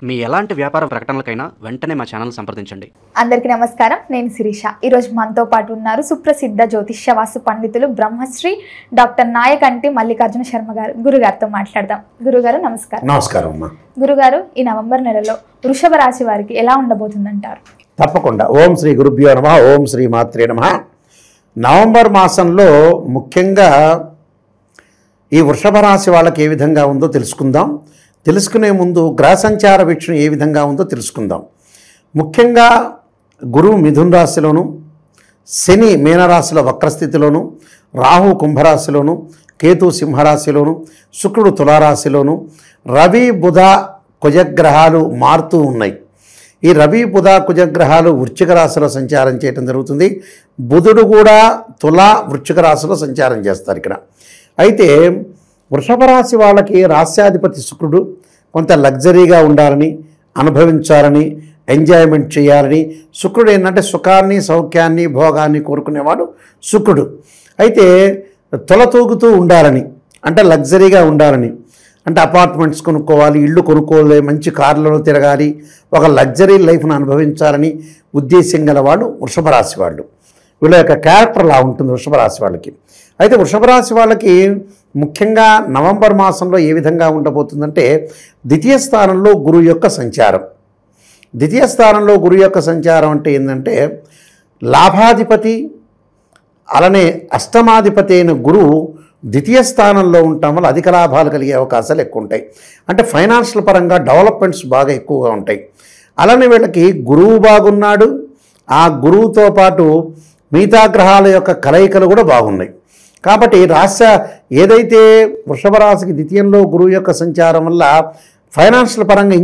మీ ఎలాంటి వ్యాపార ప్రకటనలకైనా వెంటనే మా ఛానల్ సంప్రదించండి. అందరికీ నమస్కారం. నేను శిరీష. ఈరోజు మనతో పాటు ఉన్నారు సుప్రసిద్ధ జ్యోతిష్య వాస్తు పండితులు బ్రహ్మశ్రీ డాక్టర్ నాయకంటి మల్లికార్జున శర్మ గారు. గురుగారితో మాట్లాడదాం. గురుగారు నమస్కారం. నమస్కారం అమ్మా. గురుగారు, ఈ నవంబర్ నెలలో వృషభ రాశి వారికి ఎలా ఉండబోతుందంటారు? తప్పకుండా. ఓం శ్రీ గురుభ్యో నమః. ఓం శ్రీ మాత్రే నమః. నవంబర్ మాసంలో ముఖ్యంగా ఈ వృషభ రాశి వాళ్ళకి ఏ విధంగా ఉందో తెలుసుకుందాం. తెలుసుకునే ముందు గ్రహ సంచార వీక్షణ ఏ విధంగా ఉందో తెలుసుకుందాం. ముఖ్యంగా గురువు మిథున రాశిలోను, శని మీనరాశిలో వక్రస్థితిలోను, రాహు కుంభరాశిలోను, కేతు సింహరాశిలోను, శుక్రుడు తులారాశిలోను, రవి బుధ కుజగ్రహాలు మారుతూ ఉన్నాయి. ఈ రవి బుధ కుజగ్రహాలు వృశ్చిక రాశిలో సంచారం చేయడం జరుగుతుంది. బుధుడు కూడా తులా వృశ్చిక రాశిలో సంచారం చేస్తారు ఇక్కడ. అయితే వృషభ రాశి వాళ్ళకి రాశ్యాధిపతి శుక్రుడు కొంత లగ్జరీగా ఉండాలని, అనుభవించాలని, ఎంజాయ్మెంట్ చేయాలని. శుక్రుడు ఏంటంటే సుఖాన్ని, సౌఖ్యాన్ని, భోగాన్ని కోరుకునేవాడు శుక్రుడు. అయితే తొలతూగుతూ ఉండాలని, అంటే లగ్జరీగా ఉండాలని, అంటే అపార్ట్మెంట్స్ కొనుక్కోవాలి, ఇళ్ళు కొనుక్కోవాలి, మంచి కార్లలో తిరగాలి, ఒక లగ్జరీ లైఫ్ను అనుభవించాలని ఉద్దేశం గలవాడు వృషభ రాశి వాళ్ళు. వీళ్ళ యొక్క క్యారెక్టర్ అలా ఉంటుంది వృషభ రాశి వాళ్ళకి. అయితే వృషభ రాశి వాళ్ళకి ముఖ్యంగా నవంబర్ మాసంలో ఏ విధంగా ఉండబోతుందంటే, ద్వితీయ స్థానంలో గురువు యొక్క సంచారం. ద్వితీయ స్థానంలో గురువు యొక్క సంచారం అంటే ఏంటంటే, లాభాధిపతి అలానే అష్టమాధిపతి అయిన గురువు ద్వితీయ స్థానంలో ఉండటం వల్ల అధిక లాభాలు కలిగే అవకాశాలు ఎక్కువ ఉంటాయి. అంటే ఫైనాన్షియల్ పరంగా డెవలప్మెంట్స్ బాగా ఎక్కువగా ఉంటాయి. అలానే వీళ్ళకి గురువు బాగున్నాడు, ఆ గురువుతో పాటు మిగతా గ్రహాల యొక్క కలయికలు కూడా బాగున్నాయి. కాబట్టి రాశి ఏదైతే వృషభ రాశికి ద్వితీయంలో గురువు యొక్క సంచారం వల్ల ఫైనాన్షియల్ పరంగా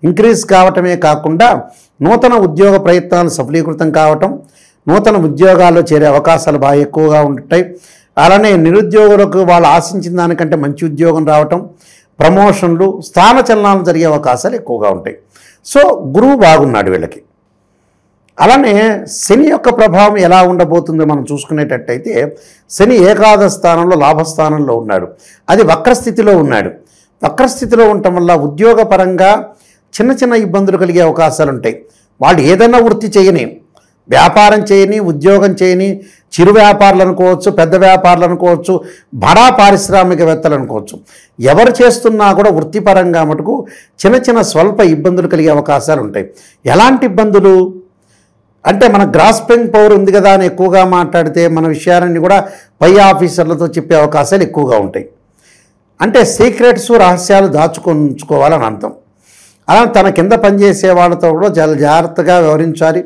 ఇంక్రీజ్ కావటమే కాకుండా నూతన ఉద్యోగ ప్రయత్నాలు సఫలీకృతం కావటం, నూతన ఉద్యోగాల్లో చేరే అవకాశాలు బాగా ఎక్కువగా ఉంటాయి. అలానే నిరుద్యోగులకు వాళ్ళు ఆశించిన దానికంటే మంచి ఉద్యోగం రావటం, ప్రమోషన్లు, స్థానచలనాలు జరిగే అవకాశాలు ఎక్కువగా ఉంటాయి. సో గురువు బాగున్నాడు వీళ్ళకి. అలానే శని యొక్క ప్రభావం ఎలా ఉండబోతుందో మనం చూసుకునేటట్టయితే, శని ఏకాదశ స్థానంలో లాభస్థానంలో ఉన్నాడు. అది వక్రస్థితిలో ఉన్నాడు. వక్రస్థితిలో ఉండటం వల్ల ఉద్యోగపరంగా చిన్న చిన్న ఇబ్బందులు కలిగే అవకాశాలు ఉంటాయి. వాళ్ళు ఏదైనా వృత్తి చేయని, వ్యాపారం చేయని, ఉద్యోగం చేయని, చిరు వ్యాపారులు అనుకోవచ్చు, పెద్ద వ్యాపారులు అనుకోవచ్చు, బడా పారిశ్రామికవేత్తలు అనుకోవచ్చు, ఎవరు చేస్తున్నా కూడా వృత్తిపరంగా మటుకు చిన్న చిన్న స్వల్ప ఇబ్బందులు కలిగే అవకాశాలు ఉంటాయి. ఎలాంటి ఇబ్బందులు అంటే, మన గ్రాస్పింగ్ పవర్ ఉంది కదా అని ఎక్కువగా మాట్లాడితే మన విషయాలన్నీ కూడా పై ఆఫీసర్లతో చెప్పే అవకాశాలు ఎక్కువగా ఉంటాయి. అంటే సీక్రెట్స్, రహస్యాలు దాచుకొంచుకోవాలని అర్థం. అలా తన కింద పనిచేసే వాళ్ళతో కూడా చాలా జాగ్రత్తగా వ్యవహరించాలి.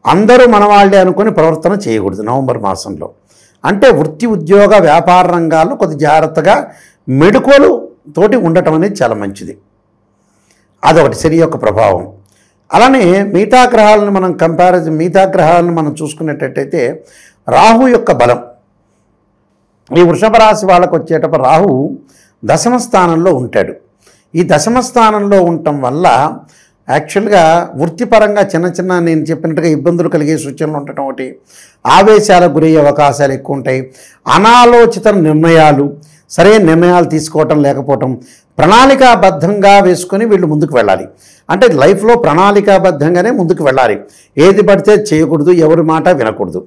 అందరూ మన వాళ్ళే అనుకుని ప్రవర్తన చేయకూడదు నవంబర్ మాసంలో. అంటే వృత్తి, ఉద్యోగ, వ్యాపార రంగాల్లో కొద్ది జాగ్రత్తగా మెడుకోలు తోటి ఉండటం అనేది చాలా మంచిది. అదొకటి శని యొక్క ప్రభావం. అలానే మిగతా గ్రహాలను మనం చూసుకునేటట్టయితే, రాహు యొక్క బలం. ఈ వృషభ రాశి వాళ్ళకు వచ్చేటప్పుడు రాహు దశమ స్థానంలో ఉంటాడు. ఈ దశమ స్థానంలో ఉండటం వల్ల యాక్చువల్గా వృత్తిపరంగా చిన్న చిన్న నేను చెప్పినట్టుగా ఇబ్బందులు కలిగే సూచనలు ఉండటం ఒకటి, ఆవేశాలకు గురయ్యే అవకాశాలు ఎక్కువ ఉంటాయి. అనాలోచిత నిర్ణయాలు, సరైన నిర్ణయాలు తీసుకోవటం లేకపోవటం, ప్రణాళికాబద్ధంగా వేసుకొని వీళ్ళు ముందుకు వెళ్ళాలి. అంటే లైఫ్లో ప్రణాళికాబద్ధంగానే ముందుకు వెళ్ళాలి. ఏది పడితే చేయకూడదు, ఎవరి మాట వినకూడదు.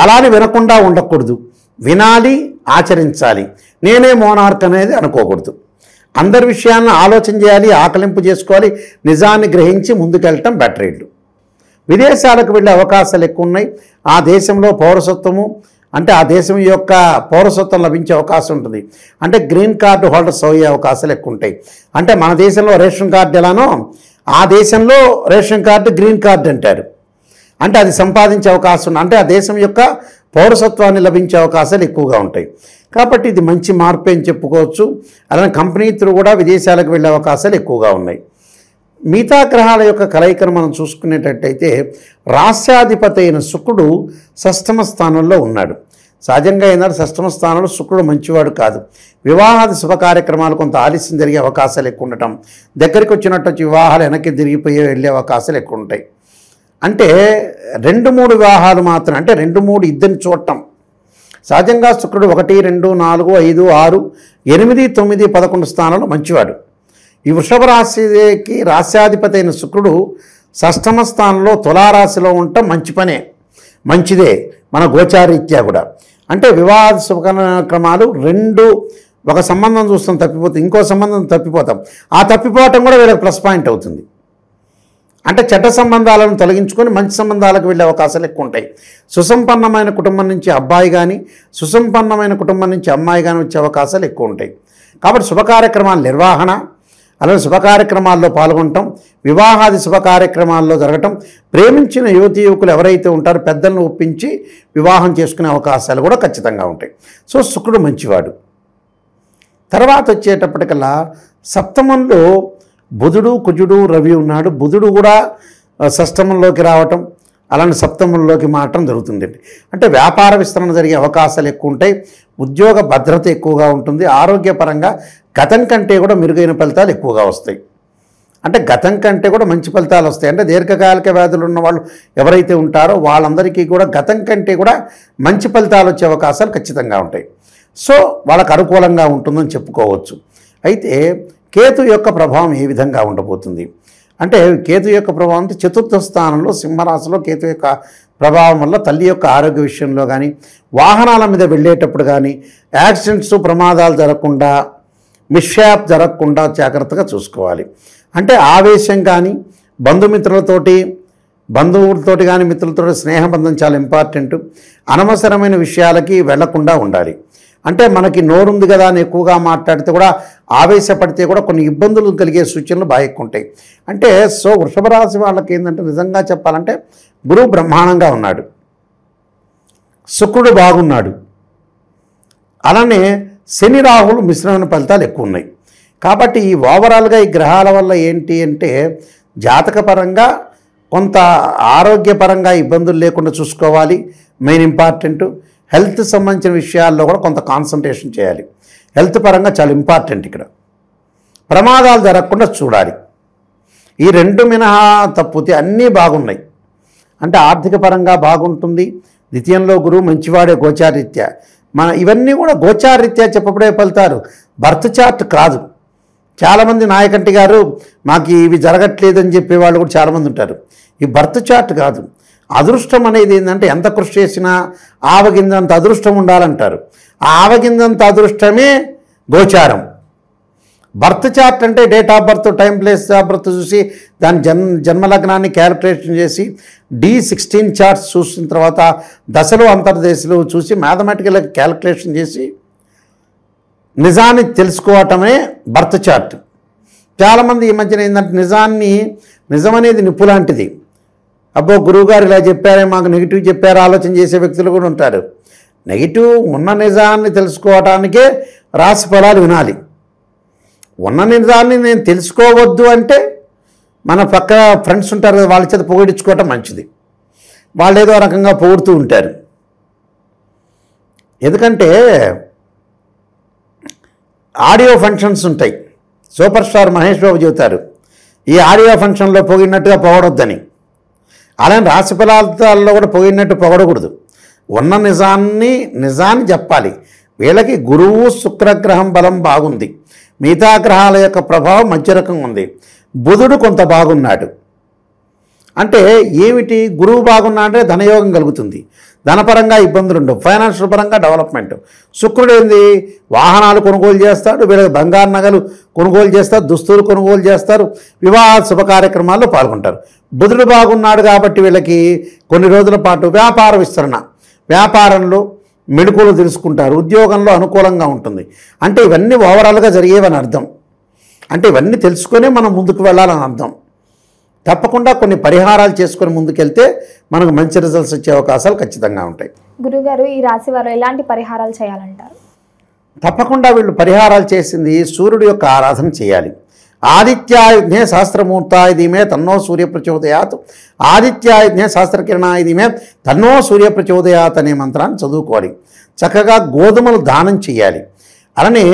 అలానే వినకుండా ఉండకూడదు. వినాలి, ఆచరించాలి. నేనే మోనార్క్ అనేది అనుకోకూడదు. అందరి విషయాలను ఆలోచన చేయాలి, ఆకలింపు చేసుకోవాలి, నిజాన్ని గ్రహించి ముందుకెళ్ళటం బెటర్. ఇళ్ళు విదేశాలకు వెళ్ళే అవకాశాలు ఎక్కువ ఉన్నాయి. ఆ దేశంలో పౌరసత్వము, అంటే ఆ దేశం యొక్క పౌరసత్వం లభించే అవకాశం ఉంటుంది. అంటే గ్రీన్ కార్డు హోల్డర్స్ అయ్యే అవకాశాలు ఎక్కువ ఉంటాయి. అంటే మన దేశంలో రేషన్ కార్డు ఎలానో ఆ దేశంలో రేషన్ కార్డు గ్రీన్ కార్డు అంటారు. అంటే అది సంపాదించే అవకాశం ఉంది. అంటే ఆ దేశం యొక్క పౌరసత్వాన్ని లభించే అవకాశాలు ఎక్కువగా ఉంటాయి. కాబట్టి ఇది మంచి మార్పు అని చెప్పుకోవచ్చు. అలానే కంపెనీ త్రూ కూడా విదేశాలకు వెళ్ళే అవకాశాలు ఎక్కువగా ఉన్నాయి. మిగతా గ్రహాల యొక్క కలయికను మనం చూసుకునేటట్టయితే, రాస్యాధిపతి అయిన శుక్రుడు షష్టమ స్థానంలో ఉన్నాడు. సహజంగా ఏంటంటే షష్టమ స్థానంలో శుక్రుడు మంచివాడు కాదు. వివాహాది శుభ కార్యక్రమాలు కొంత ఆలస్యం జరిగే అవకాశాలు ఎక్కువ ఉండటం, దగ్గరికి వచ్చినట్టు వచ్చి వివాహాలు వెనక్కి వెళ్ళే అవకాశాలు ఎక్కువ ఉంటాయి. అంటే 2-3 వివాహాలు మాత్రం, అంటే 2-3 ఇద్దరిని చూడటం. సహజంగా శుక్రుడు 1, 2, 4, 5, 6, 8, 9, 11 స్థానాలు మంచివాడు. ఈ వృషభ రాశికి రాశ్యాధిపతి అయిన శుక్రుడు షష్టమ స్థానంలో తులారాశిలో ఉండటం మంచి పనే, మంచిదే మన గోచారీత్యా కూడా. అంటే వివాహ శుభక్రమాలు రెండు, ఒక సంబంధం చూస్తాం తప్పిపోతాం, ఇంకో సంబంధం తప్పిపోతాం. ఆ తప్పిపోవటం కూడా వీళ్ళకి ప్లస్ పాయింట్ అవుతుంది. అంటే చెడ్డ సంబంధాలను తొలగించుకొని మంచి సంబంధాలకు వెళ్ళే అవకాశాలు ఎక్కువ ఉంటాయి. సుసంపన్నమైన కుటుంబం నుంచి అబ్బాయి కానీ, సుసంపన్నమైన కుటుంబం నుంచి అమ్మాయి కానీ వచ్చే అవకాశాలు ఎక్కువ ఉంటాయి. కాబట్టి శుభ కార్యక్రమాల నిర్వహణ, అలాగే శుభ కార్యక్రమాల్లో పాల్గొనటం, వివాహాది శుభ కార్యక్రమాల్లో జరగటం, ప్రేమించిన యువతి యువకులు ఎవరైతే ఉంటారో పెద్దలను ఒప్పించి వివాహం చేసుకునే అవకాశాలు కూడా ఖచ్చితంగా ఉంటాయి. సో శుక్రుడు మంచివాడు. తర్వాత వచ్చేటప్పటికల్లా సప్తమంలో బుధుడు, కుజుడు, రవి ఉన్నాడు. బుధుడు కూడా షష్టమంలోకి రావటం, అలానే సప్తమంలోకి మారటం జరుగుతుందండి. అంటే వ్యాపార విస్తరణ జరిగే అవకాశాలు ఎక్కువ ఉంటాయి. ఉద్యోగ భద్రత ఎక్కువగా ఉంటుంది. ఆరోగ్యపరంగా గతం కంటే కూడా మెరుగైన ఫలితాలు ఎక్కువగా వస్తాయి. అంటే గతం కంటే కూడా మంచి ఫలితాలు వస్తాయి. అంటే దీర్ఘకాలిక వ్యాధులు ఉన్న వాళ్ళు ఎవరైతే ఉంటారో వాళ్ళందరికీ కూడా గతం కంటే కూడా మంచి ఫలితాలు వచ్చే అవకాశాలు ఖచ్చితంగా ఉంటాయి. సో వాళ్ళకు అనుకూలంగా ఉంటుందని చెప్పుకోవచ్చు. అయితే కేతు యొక్క ప్రభావం ఏ విధంగా ఉండబోతుంది అంటే, కేతు యొక్క ప్రభావం అంటే చతుర్థ స్థానంలో సింహరాశిలో కేతు యొక్క ప్రభావం వల్ల తల్లి యొక్క ఆరోగ్య విషయంలో కానీ, వాహనాల మీద వెళ్ళేటప్పుడు కానీ యాక్సిడెంట్స్, ప్రమాదాలు జరగకుండా, మిస్షాప్ జరగకుండా జాగ్రత్తగా చూసుకోవాలి. అంటే ఆవేశం కానీ, బంధువులతోటి కానీ మిత్రులతో స్నేహబంధం చాలా ఇంపార్టెంట్. అనవసరమైన విషయాలకి వెళ్లకుండా ఉండాలి. అంటే మనకి నోరుంది కదా అని ఎక్కువగా మాట్లాడితే కూడా, ఆవేశపడితే కూడా కొన్ని ఇబ్బందులు కలిగే సూచనలు బాగా ఎక్కువ ఉంటాయి. అంటే సో వృషభ రాశి వాళ్ళకి ఏంటంటే నిజంగా చెప్పాలంటే గురువు బ్రహ్మాండంగా ఉన్నాడు, శుక్రుడు బాగున్నాడు, అలానే శని రాహులు మిశ్రమైన ఫలితాలు ఎక్కువ ఉన్నాయి. కాబట్టి ఈ ఓవరాల్గా ఈ గ్రహాల వల్ల ఏంటి అంటే జాతకపరంగా కొంత ఆరోగ్యపరంగా ఇబ్బందులు లేకుండా చూసుకోవాలి. మెయిన్ ఇంపార్టెంట్ హెల్త్ సంబంధించిన విషయాల్లో కూడా కొంత కాన్సన్ట్రేషన్ చేయాలి. హెల్త్ పరంగా చాలా ఇంపార్టెంట్. ఇక్కడ ప్రమాదాలు జరగకుండా చూడాలి. ఈ రెండు మినహా తప్పితే అన్నీ బాగున్నాయి. అంటే ఆర్థిక పరంగా బాగుంటుంది. ద్వితీయంలో గురువు మంచివాడే గోచారీత్యా. ఇవన్నీ కూడా గోచారీత్యా చెప్పబడే ఫలితాలు, బర్త్ చార్ట్ కాదు. చాలామంది నాయకంటి గారు మాకు ఇవి జరగట్లేదని చెప్పేవాళ్ళు కూడా చాలామంది ఉంటారు. ఈ బర్త్ చార్ట్ కాదు. అదృష్టం అనేది ఏంటంటే ఎంత కృషి చేసినా ఆవగింజంత అదృష్టం ఉండాలంటారు. ఆ ఆవగింజంత అదృష్టమే గోచారం. బర్త్ చార్ట్ అంటే date of birth, time, place of birth చూసి దాని జన్మలగ్నాన్ని క్యాలిక్యులేషన్ చేసి D16 చార్ట్స్ చూసిన తర్వాత దశలు అంతర్దశలు చూసి మ్యాథమెటికల్ క్యాలిక్యులేషన్ చేసి నిజాన్ని తెలుసుకోవటమే బర్త్ చార్ట్. చాలామంది ఈ మధ్యన ఏంటంటే నిజం అనేది నిప్పు లాంటిది. అబ్బో గురువుగారు ఇలా చెప్పారే, మాకు నెగిటివ్ చెప్పారు ఆలోచన చేసే వ్యక్తులు కూడా ఉంటారు. నెగిటివ్ ఉన్న నిజాన్ని తెలుసుకోవటానికే రాశి ఫలాలు వినాలి. ఉన్న నిజాన్ని నేను తెలుసుకోవద్దు అంటే మన పక్క ఫ్రెండ్స్ ఉంటారు కదా, వాళ్ళ చేత పొగిడించుకోవటం మంచిది. వాళ్ళు ఏదో రకంగా పొగుడుతూ ఉంటారు. ఎందుకంటే ఆడియో ఫంక్షన్స్ ఉంటాయి. సూపర్ స్టార్ మహేష్ బాబు చెబుతారు ఈ ఆడియో ఫంక్షన్లో పొగిడినట్టుగా పొగడొద్దని. అలానే రాశి ఫలాల్లో కూడా పొగిడినట్టు పొగడకూడదు. ఉన్న నిజాన్ని చెప్పాలి. వీళ్ళకి గురువు శుక్రగ్రహం బలం బాగుంది, మిగతా గ్రహాల యొక్క ప్రభావం మధ్య రకం ఉంది. బుధుడు కొంత బాగున్నాడు. అంటే ఏమిటి, గురువు బాగున్నాడంటే ధనయోగం కలుగుతుంది, ధనపరంగా ఇబ్బందులు ఉండవు, ఫైనాన్షియల్ పరంగా డెవలప్మెంట్. శుక్రుడు ఏంది, వాహనాలు కొనుగోలు చేస్తాడు, వీళ్ళకి బంగారు నగలు కొనుగోలు చేస్తారు, దుస్తులు కొనుగోలు చేస్తారు, వివాహ శుభ కార్యక్రమాల్లో పాల్గొంటారు. బుధుడు బాగున్నాడు కాబట్టి వీళ్ళకి కొన్ని రోజుల పాటు వ్యాపార విస్తరణ, వ్యాపారంలో మెడుకులు తెలుసుకుంటారు, ఉద్యోగంలో అనుకూలంగా ఉంటుంది. అంటే ఇవన్నీ ఓవరాల్గా జరిగేవని అర్థం. అంటే ఇవన్నీ తెలుసుకొనే మనం ముందుకు వెళ్ళాలని అర్థం. తప్పకుండా కొన్ని పరిహారాలు చేసుకొని ముందుకెళ్తే మనకు మంచి రిజల్ట్స్ వచ్చే అవకాశాలు ఖచ్చితంగా ఉంటాయి. గురుగారు, ఈ రాశి వారు ఎలాంటి పరిహారాలు చేయాలంటారు? తప్పకుండా వీళ్ళు పరిహారాలు చేసింది సూర్యుడి యొక్క ఆరాధన చేయాలి. ఆదిత్యాయుధ్నే సహస్రమూర్తాయ ధీమే తన్నో సూర్య ప్రచోదయాత్, ఆదిత్యాయుధ్నే సహస్రకిరణాయ ధీమే తన్నో సూర్య ప్రచోదయాత్ అనే మంత్రాన్ని చదువుకోవాలి. చక్కగా గోధుమలు దానం చేయాలి. అలానే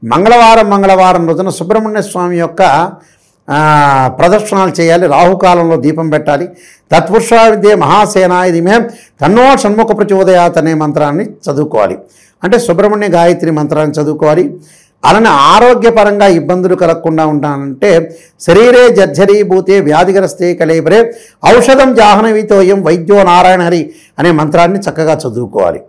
మంగళవారం రోజున సుబ్రహ్మణ్య స్వామి యొక్క ప్రదర్శనలు చేయాలి. రాహుకాలంలో దీపం పెట్టాలి. తత్పురుషా విద్యే మహాసేనాయ ధీమే తన్నో షణ్ముఖ ప్రచోదయాత్ అనే మంత్రాన్ని చదువుకోవాలి. అంటే సుబ్రహ్మణ్య గాయత్రి మంత్రాన్ని చదువుకోవాలి. అలానే ఆరోగ్యపరంగా ఇబ్బందులు కలగకుండా ఉండాలంటే శరీరే జర్జరీభూతే వ్యాధిగ్రస్తే కలేబరే ఔషధం జాహ్నవీతోయం వైద్యో నారాయణ హరి అనే మంత్రాన్ని చక్కగా చదువుకోవాలి.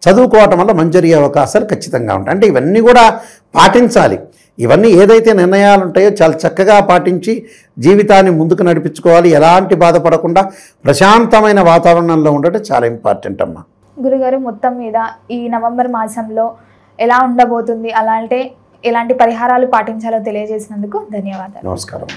చదువుకోవటం వల్ల మంజరి అవకాశాలు ఖచ్చితంగా ఉంటాయి. అంటే ఇవన్నీ కూడా పాటించాలి. ఇవన్నీ ఏదైతే నిర్ణయాలు ఉంటాయో చాలా చక్కగా పాటించి జీవితాన్ని ముందుకు నడిపించుకోవాలి. ఎలాంటి బాధపడకుండా ప్రశాంతమైన వాతావరణంలో ఉండటం చాలా ఇంపార్టెంట్ అమ్మా. గురుగారు, మొత్తం మీద ఈ నవంబర్ మాసంలో ఎలా ఉండబోతుంది, అలాంటి ఎలాంటి పరిహారాలు పాటించాలో తెలియజేసినందుకు ధన్యవాదాలు. నమస్కారం.